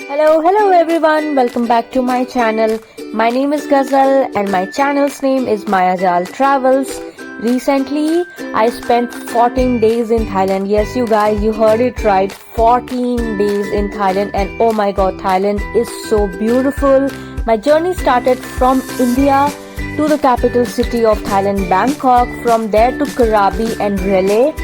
Hello everyone. Welcome back to my channel. My name is Ghazal and my channel's name is Mayajal Travels. Recently, I spent 14 days in Thailand. Yes, you guys, you heard it right. 14 days in Thailand, and oh my god, Thailand is so beautiful. My journey started from India to the capital city of Thailand, Bangkok. From there to Krabi and Rele,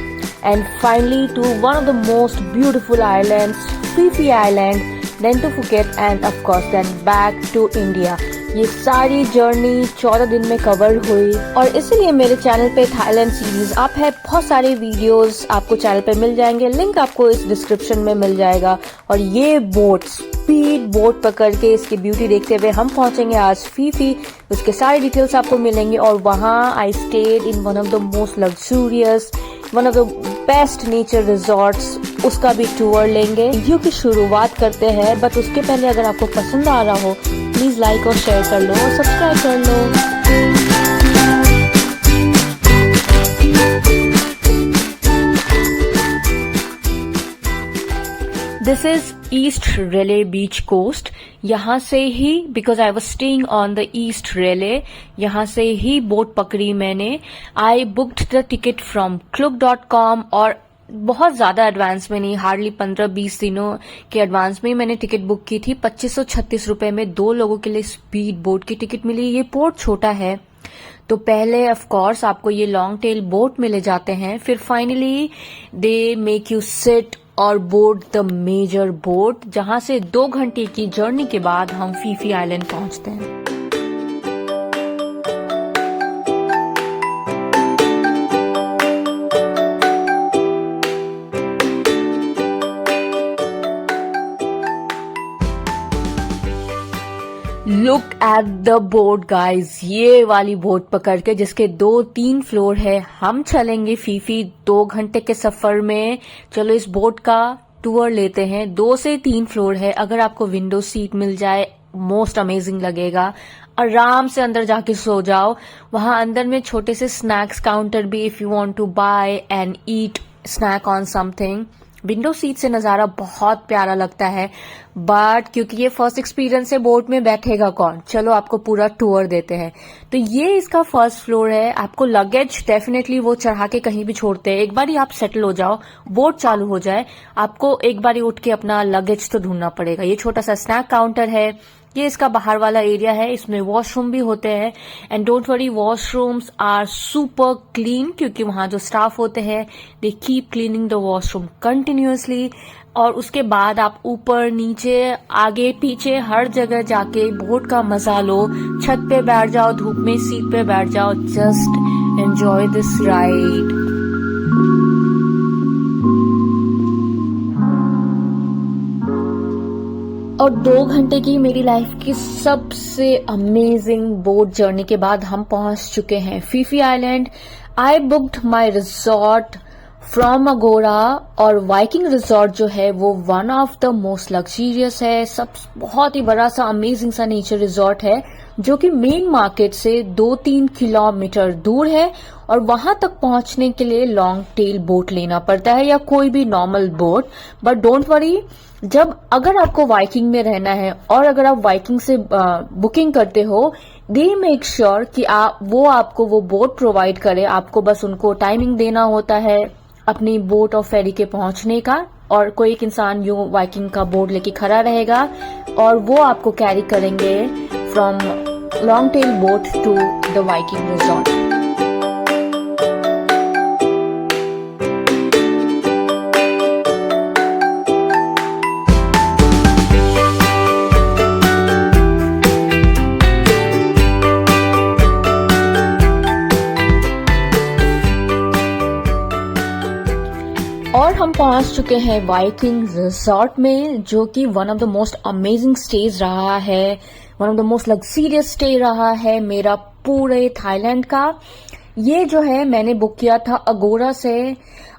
and finally to one of the most beautiful islands, Phi Phi Island. Then to Phuket and of course then back to India. ये सारी journey 14 दिन में cover हुई और इसीलिए मेरे channel पे Thailand series आप है बहुत सारे वीडियोस आपको चैनल पे मिल जाएंगे, लिंक आपको इस डिस्क्रिप्शन में मिल जाएगा। और ये बोट स्पीड बोट पकड़ के इसकी ब्यूटी देखते हुए हम पहुंचेंगे आज फी फी। उसके सारे डिटेल्स आपको मिलेंगे और वहाँ I stayed in one of the most luxurious, one of the best nature resorts, उसका भी टूर लेंगे। वीडियो की शुरुआत करते हैं, बट उसके पहले अगर आपको पसंद आ रहा हो प्लीज लाइक और शेयर कर लो और सब्सक्राइब कर लो। This is East Railay beach coast. यहाँ से ही, because I was staying on the East Railay, यहाँ से ही बोट पकड़ी मैंने। I booked the ticket from Klook.com और बहुत ज्यादा एडवांस में नहीं, हार्डली 15-20 दिनों के एडवांस में मैंने टिकट बुक की थी। 2536 रुपए में 2 लोगों के लिए स्पीड बोट की टिकट मिली। ये पोर्ट छोटा है तो पहले ऑफ कोर्स आपको ये लॉन्ग टेल बोट मिले जाते हैं, फिर finally they make you sit और बोर्ड द मेजर बोट, जहां से 2 घंटे की जर्नी के बाद हम फी फी आइलैंड पहुंचते हैं। Look at the boat guys, ये वाली बोट पकड़ के जिसके 2-3 फ्लोर है, हम चलेंगे फी फी 2 घंटे के सफर में। चलो इस बोट का टूर लेते हैं। 2 से 3 फ्लोर है। अगर आपको विंडो सीट मिल जाए मोस्ट अमेजिंग लगेगा। आराम से अंदर जाके सो जाओ। वहां अंदर में छोटे से स्नैक्स काउंटर भी, if you want to buy and eat snack on something. Window seat से नजारा बहुत प्यारा लगता है, बट क्योंकि ये फर्स्ट एक्सपीरियंस है बोट में बैठेगा कौन, चलो आपको पूरा टूर देते हैं। तो ये इसका फर्स्ट फ्लोर है। आपको लगेज डेफिनेटली वो चढ़ा के कहीं भी छोड़ते हैं। एक बार ही आप सेटल हो जाओ, बोट चालू हो जाए, आपको एक बार ही उठ के अपना लगेज तो ढूंढना पड़ेगा। ये छोटा सा स्नैक काउंटर है, ये इसका बाहर वाला एरिया है, इसमें वॉशरूम भी होते हैं। And don't worry, washrooms are super clean, क्योंकि वहां जो स्टाफ होते हैं they keep cleaning the washroom continuously. और उसके बाद आप ऊपर नीचे आगे पीछे हर जगह जाके बोट का मजा लो। छत पे बैठ जाओ, धूप में सीट पे बैठ जाओ, जस्ट एंजॉय दिस राइड। और 2 घंटे की मेरी लाइफ की सबसे अमेजिंग बोट जर्नी के बाद हम पहुंच चुके हैं Phi Phi island. I booked my resort from Agoda, और वाइकिंग रिजॉर्ट जो है वो one of the most luxurious है। सब बहुत ही बड़ा सा अमेजिंग सा नेचर रिजॉर्ट है जो कि मेन मार्केट से 2-3 किलोमीटर दूर है। और वहां तक पहुंचने के लिए लॉन्ग टेल बोट लेना पड़ता है या कोई भी normal boat. But don't worry, जब अगर आपको वाइकिंग में रहना है और अगर आप वाइकिंग से बुकिंग करते हो, दे मेक श्योर कि वो आपको वो बोट प्रोवाइड करे। आपको बस उनको टाइमिंग देना होता है अपनी बोट और फेरी के पहुंचने का, और कोई एक इंसान यूं वाइकिंग का बोर्ड लेके खड़ा रहेगा और वो आपको कैरी करेंगे from long tail boat to the Viking resort. और हम पहुंच चुके हैं वाइकिंग रिजॉर्ट में, जो कि one of the most amazing stage रहा है, one of the most luxurious stay रहा है मेरा पूरे थाईलैंड का। ये जो है मैंने बुक किया था अगोरा से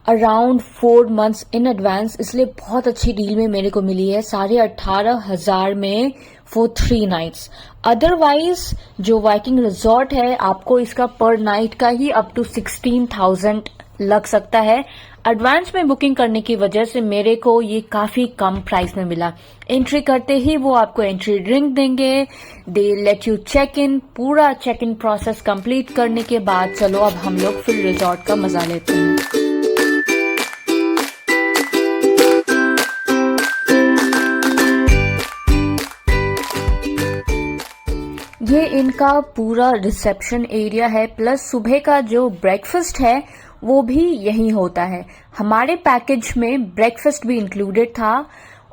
अराउंड 4 months इन एडवांस, इसलिए बहुत अच्छी डील में मेरे को मिली है। 18,500 में फॉर 3 nights। अदरवाइज जो वाइकिंग रिजॉर्ट है आपको इसका पर नाइट का ही अप टू 16,000 लग सकता है। एडवांस में बुकिंग करने की वजह से मेरे को ये काफी कम प्राइस में मिला। एंट्री करते ही वो आपको एंट्री ड्रिंक देंगे, दे लेट यू चेक इन। पूरा चेक इन प्रोसेस कंप्लीट करने के बाद चलो अब हम लोग फिर रिजॉर्ट का मजा लेते हैं। ये इनका पूरा रिसेप्शन एरिया है, प्लस सुबह का जो ब्रेकफास्ट है वो भी यही होता है। हमारे पैकेज में ब्रेकफास्ट भी इंक्लूडेड था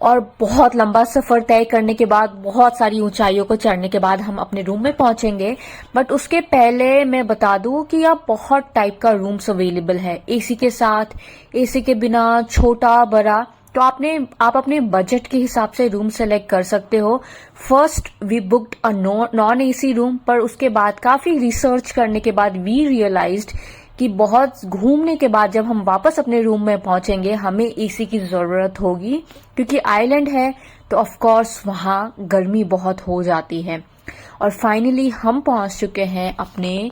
और बहुत लंबा सफर तय करने के बाद, बहुत सारी ऊंचाइयों को चढ़ने के बाद हम अपने रूम में पहुंचेंगे। बट उसके पहले मैं बता दूं कि यहाँ बहुत टाइप का रूम्स अवेलेबल है, एसी के साथ, एसी के बिना, छोटा बड़ा। तो आप अपने बजट के हिसाब से रूम सेलेक्ट कर सकते हो। First we booked a non AC room, पर उसके बाद काफी रिसर्च करने के बाद वी रियलाइज्ड कि बहुत घूमने के बाद जब हम वापस अपने रूम में पहुंचेंगे हमें एसी की जरूरत होगी, क्योंकि आइलैंड है तो ऑफ कोर्स वहां गर्मी बहुत हो जाती है। और फाइनली हम पहुंच चुके हैं अपने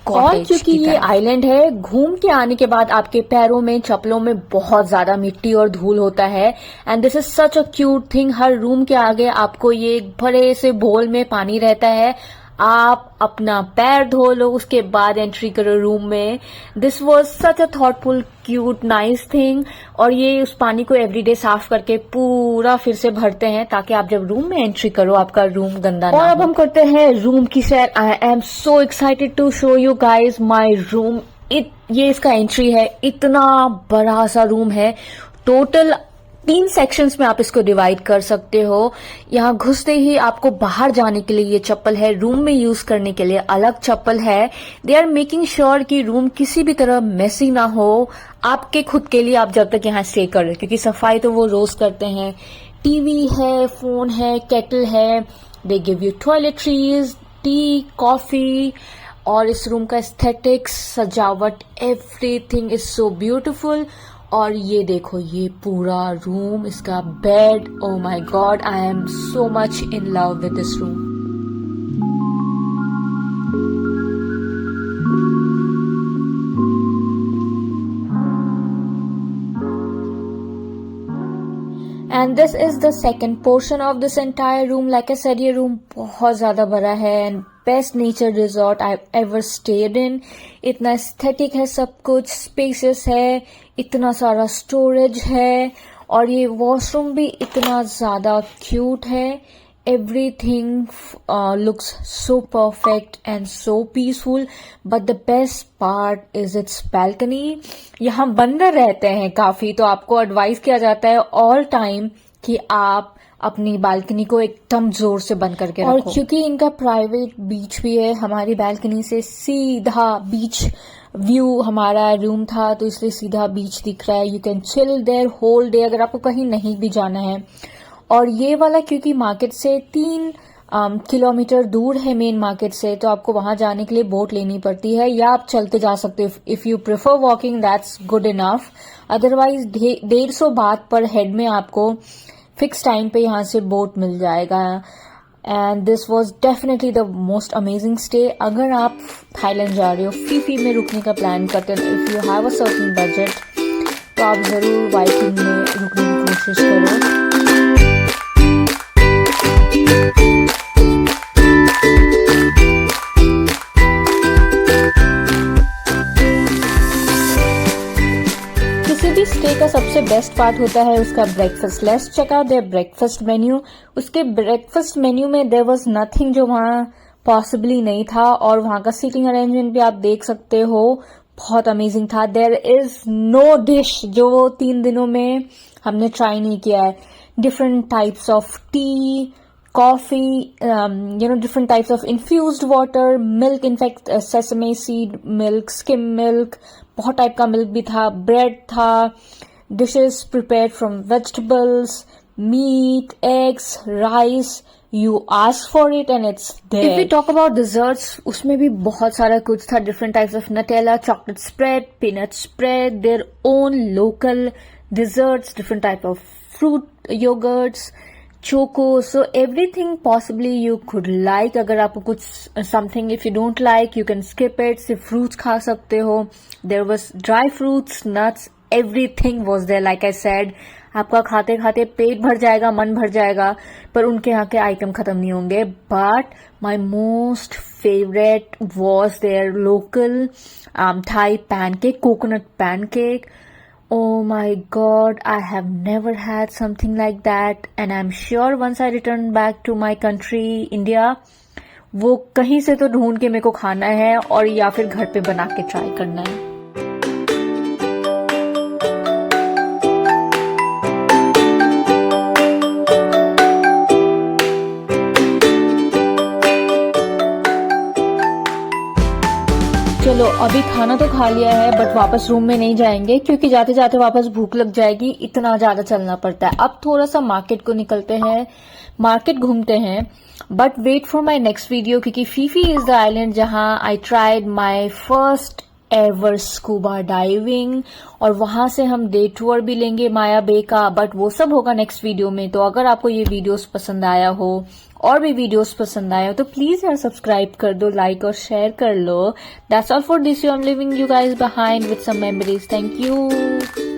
और क्योंकि ये आइलैंड है, घूम के आने के बाद आपके पैरों में, चप्पलों में बहुत ज्यादा मिट्टी और धूल होता है। And this is such a cute thing. Her room के आगे आपको ये बड़े से बोल में पानी रहता है, आप अपना पैर धो लो, उसके बाद एंट्री करो रूम में। This was such a thoughtful, cute, nice thing. और ये उस पानी को एवरीडे साफ करके पूरा फिर से भरते हैं ताकि आप जब रूम में एंट्री करो आपका रूम गंदा ना हो। और अब हम करते हैं रूम की सैर। I am so excited to show you guys my room. ये इसका एंट्री है, इतना बड़ा सा रूम है। टोटल 3 सेक्शंस में आप इसको डिवाइड कर सकते हो। यहाँ घुसते ही आपको बाहर जाने के लिए ये चप्पल है, रूम में यूज करने के लिए अलग चप्पल है। दे आर मेकिंग श्योर कि रूम किसी भी तरह मेसी ना हो आपके खुद के लिए, आप जब तक यहाँ स्टे कर रहे, क्योंकि सफाई तो वो रोज करते हैं। टीवी है, फोन है, केटल है, they give you toiletries, T, coffee. और इस रूम का एस्थेटिक्स, सजावट, एवरीथिंग इज सो ब्यूटिफुल। और ये देखो, ये पूरा रूम, इसका bed, oh my God, I am so much in love with this room. And this is the second portion of this entire room. Like I said, ये room बहुत ज्यादा बड़ा है and best nature resort I ever stayed in. इतना aesthetic है, सब कुछ spacious है, इतना सारा स्टोरेज है, और ये वॉशरूम भी इतना ज्यादा क्यूट है। Everything looks so perfect and so peaceful, but the best part is its balcony. यहाँ बंदर रहते हैं काफी, तो आपको एडवाइस किया जाता है ऑल टाइम कि आप अपनी बालकनी को एकदम जोर से बंद करके रखो। और क्योंकि इनका प्राइवेट बीच भी है, हमारी बालकनी से सीधा बीच व्यू हमारा रूम था, तो इसलिए सीधा बीच दिख रहा है। You can chill there whole day अगर आपको कहीं नहीं भी जाना है। और ये वाला क्योंकि मार्केट से 3 किलोमीटर दूर है मेन मार्केट से, तो आपको वहां जाने के लिए बोट लेनी पड़ती है, या आप चलते जा सकते हो। If you prefer walking that's good enough, otherwise 150 बात पर हेड में आपको फिक्स टाइम पे यहाँ से बोट मिल जाएगा। And this was definitely the most amazing stay. अगर आप थाईलैंड जा रहे हो, फीफी में रुकने का प्लान करते हो, if you have a certain budget, तो आप जरूर वाइकिंग में रुकने की कोशिश करो। स्टे का सबसे बेस्ट पार्ट होता है उसका breakfast. Let's check out their breakfast menu. उसके ब्रेकफास्ट मेन्यू में देयर वाज नथिंग जो वहां पॉसिबली नहीं था, और वहां का सीटिंग अरेंजमेंट भी आप देख सकते हो, बहुत अमेजिंग था। देयर इज नो डिश जो वो 3 दिनों में हमने ट्राई नहीं किया है। Different types of T, coffee, different types of infused water, milk, in fact, sesame seed milk, skim milk, बहुत टाइप का मिल्क भी था, ब्रेड था, dishes prepared from vegetables, meat, eggs, rice. You ask for it and it's there. If we talk about desserts, उसमें भी बहुत सारा कुछ था. Different types of Nutella, chocolate spread, peanut spread, their own local desserts, different type of fruit yogurts, choco, so everything possibly you could like. अगर आपको कुछ something if you don't like, you can skip it. सिर्फ fruits खा सकते हो. There was dry fruits, nuts, everything was there. Like I said, आपका खाते खाते पेट भर जाएगा, मन भर जाएगा, पर उनके यहाँ के आइटम खत्म नहीं होंगे। But my most favourite was their local Thai pancake, coconut pancake. Oh my God, I have never had something like that, and I'm sure once I return back to my country, India, वो कहीं से तो ढूंढ के मेरे को खाना है और या फिर घर पे बना के ट्राई करना है. चलो अभी खाना तो खा लिया है, बट वापस रूम में नहीं जाएंगे क्योंकि जाते जाते वापस भूख लग जाएगी, इतना ज्यादा चलना पड़ता है. अब थोड़ा सा मार्केट को निकलते हैं, मार्केट घूमते हैं. But wait for my next video, क्योंकि फीफी इज द आइलैंड जहां I tried my first ever scuba diving, और वहां से हम डे टूर भी लेंगे माया बे का. बट वो सब होगा नेक्स्ट वीडियो में. तो अगर आपको ये वीडियोस पसंद आया हो और भी वीडियोस पसंद आए हो तो प्लीज यार सब्सक्राइब कर दो, लाइक और शेयर कर लो. That's all for this. I am leaving you guys behind with some memories. Thank you.